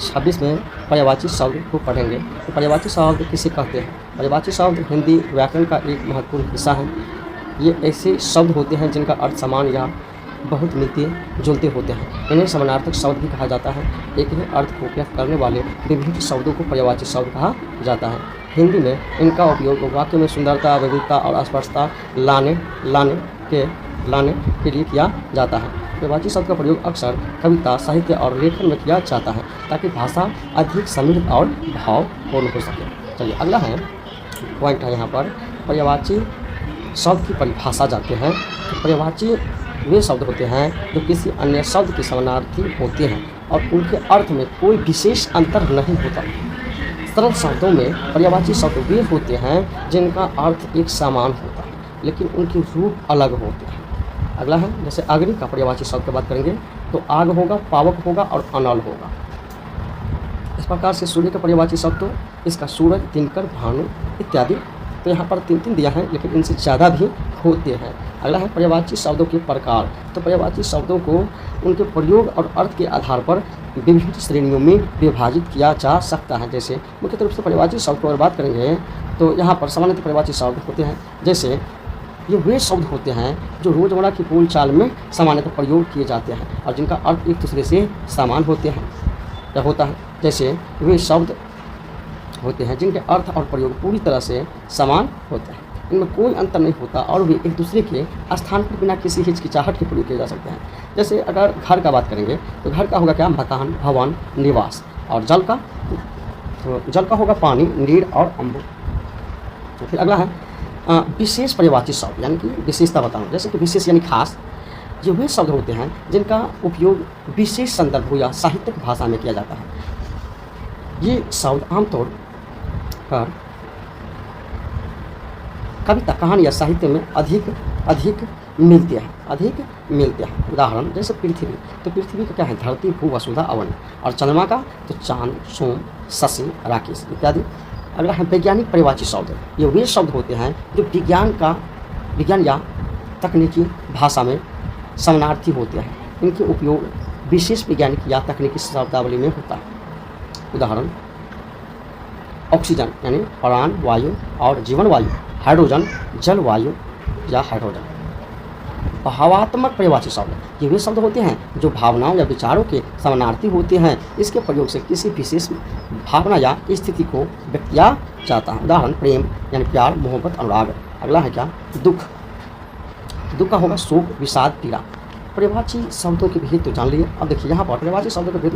26 में पर्यायवाची शब्द को पढ़ेंगे। तो पर्यायवाची शब्द किसे कहते हैं? पर्यायवाची शब्द हिंदी व्याकरण का एक महत्वपूर्ण हिस्सा है। ये ऐसे शब्द होते हैं जिनका अर्थ समान या बहुत मिलते जुलते होते हैं। इन्हें समानार्थक शब्द भी कहा जाता है। एक ही अर्थ को व्यक्त करने वाले विभिन्न शब्दों को पर्यायवाची शब्द कहा जाता है। हिंदी में इनका उपयोग वाक्य में सुंदरता, विविधता और स्पष्टता लाने के लिए किया जाता है। पर्यायवाची शब्द का प्रयोग अक्सर कविता, साहित्य और लेखन में किया जाता है ताकि भाषा अधिक समृद्ध और भावपूर्ण हो सके। चलिए अगला है पॉइंट है यहाँ पर पर्यायवाची शब्द की परिभाषा जानते हैं। तो पर्यायवाची वे शब्द होते हैं जो किसी अन्य शब्द के समानार्थी होते हैं और उनके अर्थ में कोई विशेष अंतर नहीं होता। सरल शब्दों में पर्यायवाची शब्द वे होते हैं जिनका अर्थ एक समान होता है लेकिन उनके रूप अलग होते हैं। अगला है जैसे अग्नि का पर्यायवाची शब्द की बात करेंगे तो आग होगा, पावक होगा और अनल होगा। इस प्रकार से सूर्य का पर्यायवाची शब्द तो इसका सूरज, दिनकर, भानु इत्यादि। तो यहाँ पर 3 दिया है लेकिन इनसे ज़्यादा भी होते हैं। अगला है पर्यायवाची शब्दों के प्रकार। तो पर्यायवाची शब्दों को उनके प्रयोग और अर्थ के आधार पर विभिन्न श्रेणियों में विभाजित किया जा सकता है। जैसे मुख्य रूप से पर्यायवाची शब्द की बात करेंगे तो यहाँ पर सामान्यतः पर्यायवाची शब्द होते हैं। जैसे ये वे शब्द होते हैं जो रोज़मर्रा की बोलचाल में सामान्यतः प्रयोग किए जाते हैं और जिनका अर्थ एक दूसरे से समान होते हैं या होता है। जैसे वे शब्द होते हैं जिनके अर्थ और प्रयोग पूरी तरह से समान होते हैं, इनमें कोई अंतर नहीं होता और वे एक दूसरे के स्थान पर बिना किसी हिचकिचाहट के प्रयोग किए जा सकते हैं। जैसे अगर घर का बात करेंगे तो घर का होगा क्या? मकान, भवन, निवास। और जल का होगा पानी, नीर और अम्बु। तो फिर अगला है विशेष पर्यायवाची शब्द यानी कि विशेषता बताऊँ। जैसे कि विशेष यानी खास, ये वे शब्द होते हैं जिनका उपयोग विशेष संदर्भ या साहित्यिक भाषा में किया जाता है। ये शब्द आमतौर पर कविता, कहानी या साहित्य में अधिक मिलते हैं। उदाहरण जैसे पृथ्वी, तो पृथ्वी का क्या है? धरती, भू, वसुधा, अवन। और चंद्रमा का तो चांद, सोम, शशि, राकेश इत्यादि। अगला है वैज्ञानिक पर्यायवाची शब्द। ये वे शब्द होते हैं जो विज्ञान या तकनीकी भाषा में समानार्थी होते हैं। इनके उपयोग विशेष वैज्ञानिक या तकनीकी शब्दावली में होता है। उदाहरण ऑक्सीजन यानी प्राण वायु और जीवन वायु, हाइड्रोजन जल वायु या हाइड्रोजन। भावात्मक पर्यायवाची शब्द, ये वे शब्द होते हैं जो भावनाओं या विचारों के समानार्थी होते हैं। इसके प्रयोग से किसी विशेष भावना या स्थिति को व्यक्त किया जाता है। उदाहरण प्रेम यानी प्यार, मोहब्बत, अनुराग। अगला है क्या? दुख का होगा शोक, विषाद, पीड़ा। पर्यायवाची शब्दों के भेद तो जान लिए। अब देखिए यहाँ पर पर्यायवाची शब्दों के भेद